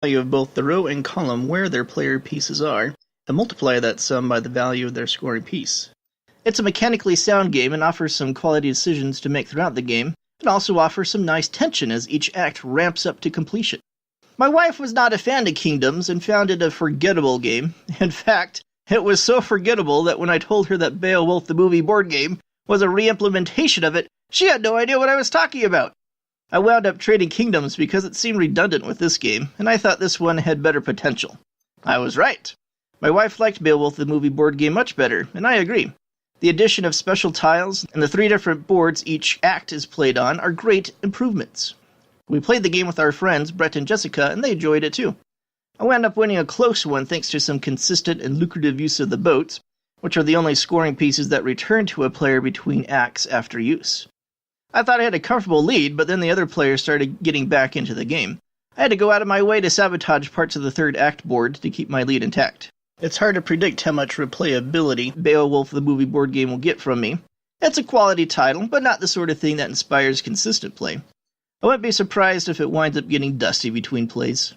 value of both the row and column where their player pieces are, and multiply that sum by the value of their scoring piece. It's a mechanically sound game and offers some quality decisions to make throughout the game, and also offers some nice tension as each act ramps up to completion. My wife was not a fan of Kingdoms and found it a forgettable game. In fact, it was so forgettable that when I told her that Beowulf the movie board game was a re-implementation of it, she had no idea what I was talking about. I wound up trading Kingdoms because it seemed redundant with this game, and I thought this one had better potential. I was right. My wife liked Beowulf the movie board game much better, and I agree. The addition of special tiles and the 3 different boards each act is played on are great improvements. We played the game with our friends, Brett and Jessica, and they enjoyed it too. I wound up winning a close one thanks to some consistent and lucrative use of the boats, which are the only scoring pieces that return to a player between acts after use. I thought I had a comfortable lead, but then the other players started getting back into the game. I had to go out of my way to sabotage parts of the 3rd act board to keep my lead intact. It's hard to predict how much replayability Beowulf the movie board game will get from me. It's a quality title, but not the sort of thing that inspires consistent play. I wouldn't be surprised if it winds up getting dusty between plays.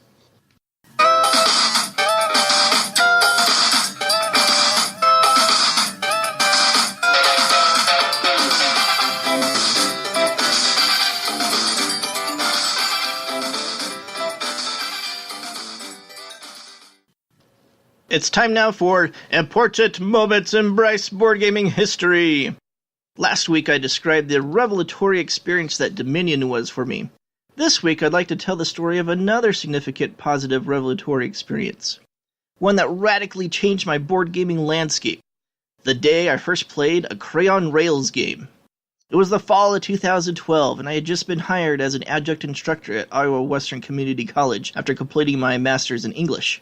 It's time now for Important Moments in Bryce Board Gaming History. Last week I described the revelatory experience that Dominion was for me. This week I'd like to tell the story of another significant positive revelatory experience. One that radically changed my board gaming landscape. The day I first played a Crayon Rails game. It was the fall of 2012 and I had just been hired as an adjunct instructor at Iowa Western Community College after completing my master's in English.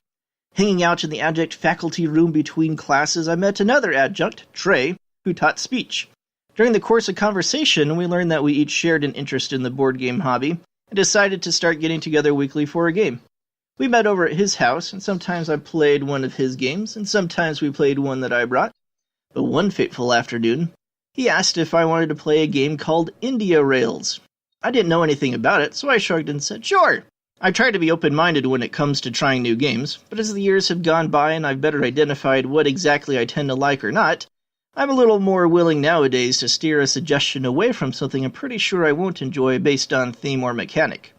Hanging out in the adjunct faculty room between classes, I met another adjunct, Trey, who taught speech. During the course of conversation, we learned that we each shared an interest in the board game hobby and decided to start getting together weekly for a game. We met over at his house, and sometimes I played one of his games, and sometimes we played one that I brought. But one fateful afternoon, he asked if I wanted to play a game called India Rails. I didn't know anything about it, so I shrugged and said, sure. I try to be open-minded when it comes to trying new games, but as the years have gone by and I've better identified what exactly I tend to like or not, I'm a little more willing nowadays to steer a suggestion away from something I'm pretty sure I won't enjoy based on theme or mechanic.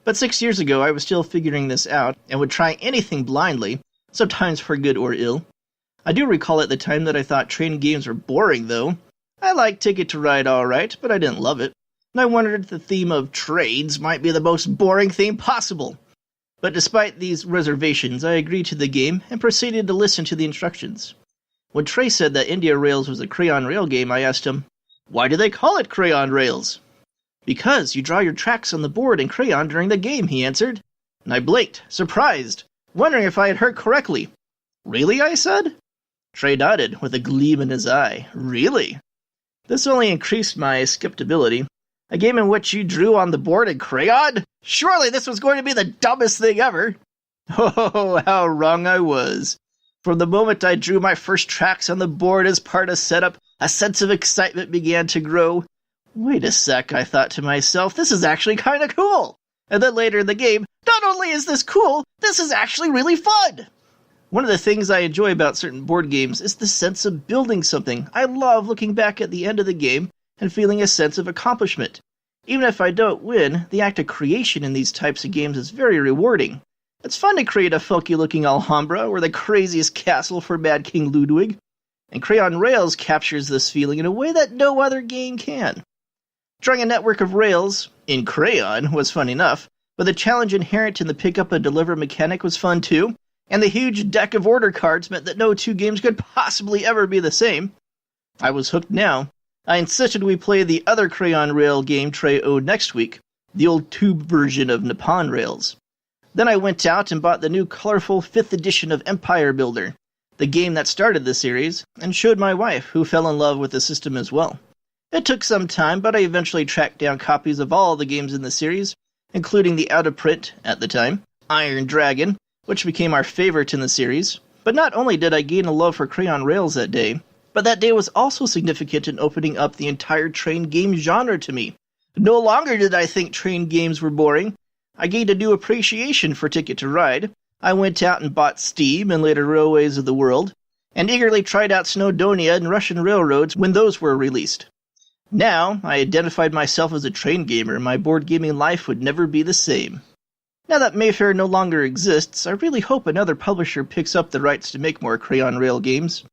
But 6 years ago I was still figuring this out and would try anything blindly, sometimes for good or ill. I do recall at the time that I thought trading games were boring though. I liked Ticket to Ride alright, but I didn't love it. And I wondered if the theme of trades might be the most boring theme possible. But despite these reservations, I agreed to the game and proceeded to listen to the instructions. When Trey said that India Rails was a Crayon Rail game, I asked him, why do they call it Crayon Rails? Because you draw your tracks on the board in crayon during the game, he answered. And I blinked, surprised, wondering if I had heard correctly. Really, I said? Trey nodded, with a gleam in his eye. Really? This only increased my skepticism. A game in which you drew on the board in crayon? Surely this was going to be the dumbest thing ever. Oh, how wrong I was. From the moment I drew my first tracks on the board as part of setup, a sense of excitement began to grow. Wait a sec, I thought to myself, this is actually kind of cool. And then later in the game, not only is this cool, this is actually really fun. One of the things I enjoy about certain board games is the sense of building something. I love looking back at the end of the game and feeling a sense of accomplishment. Even if I don't win, the act of creation in these types of games is very rewarding. It's fun to create a funky-looking Alhambra or the craziest castle for Mad King Ludwig, and Crayon Rails captures this feeling in a way that no other game can. Drawing a network of rails, in crayon, was fun enough, but the challenge inherent in the pick-up-and-deliver mechanic was fun too, and the huge deck of order cards meant that no two games could possibly ever be the same. I was hooked now. I insisted we play the other Crayon Rail game Trey owed next week, the old tube version of Nippon Rails. Then I went out and bought the new colorful 5th edition of Empire Builder, the game that started the series, and showed my wife, who fell in love with the system as well. It took some time, but I eventually tracked down copies of all the games in the series, including the out-of-print, at the time, Iron Dragon, which became our favorite in the series. But not only did I gain a love for Crayon Rails that day, but that day was also significant in opening up the entire train game genre to me. No longer did I think train games were boring. I gained a new appreciation for Ticket to Ride. I went out and bought Steam and later Railways of the World, and eagerly tried out Snowdonia and Russian Railroads when those were released. Now, I identified myself as a train gamer, my board gaming life would never be the same. Now that Mayfair no longer exists, I really hope another publisher picks up the rights to make more Crayon Rail games.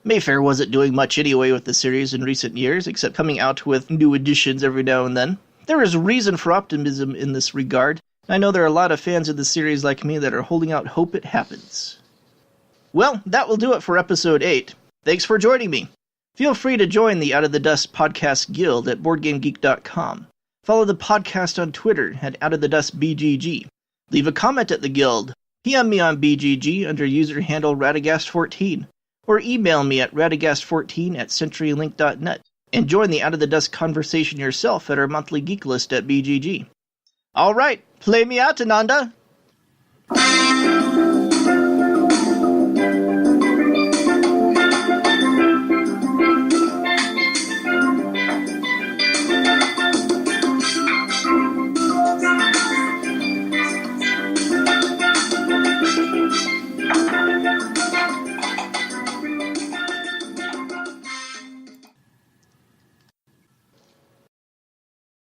Mayfair wasn't doing much anyway with the series in recent years, except coming out with new editions every now and then. There is reason for optimism in this regard. I know there are a lot of fans of the series like me that are holding out hope it happens. Well, that will do it for episode 8. Thanks for joining me. Feel free to join the Out of the Dust podcast guild at BoardGameGeek.com. Follow the podcast on Twitter at OutOfTheDustBGG. Leave a comment at the guild. PM me on BGG under user handle Radagast14. Or email me at radagast14@CenturyLink.net. And join the Out of the Dust conversation yourself at our monthly geek list at BGG. All right, play me out, Ananda!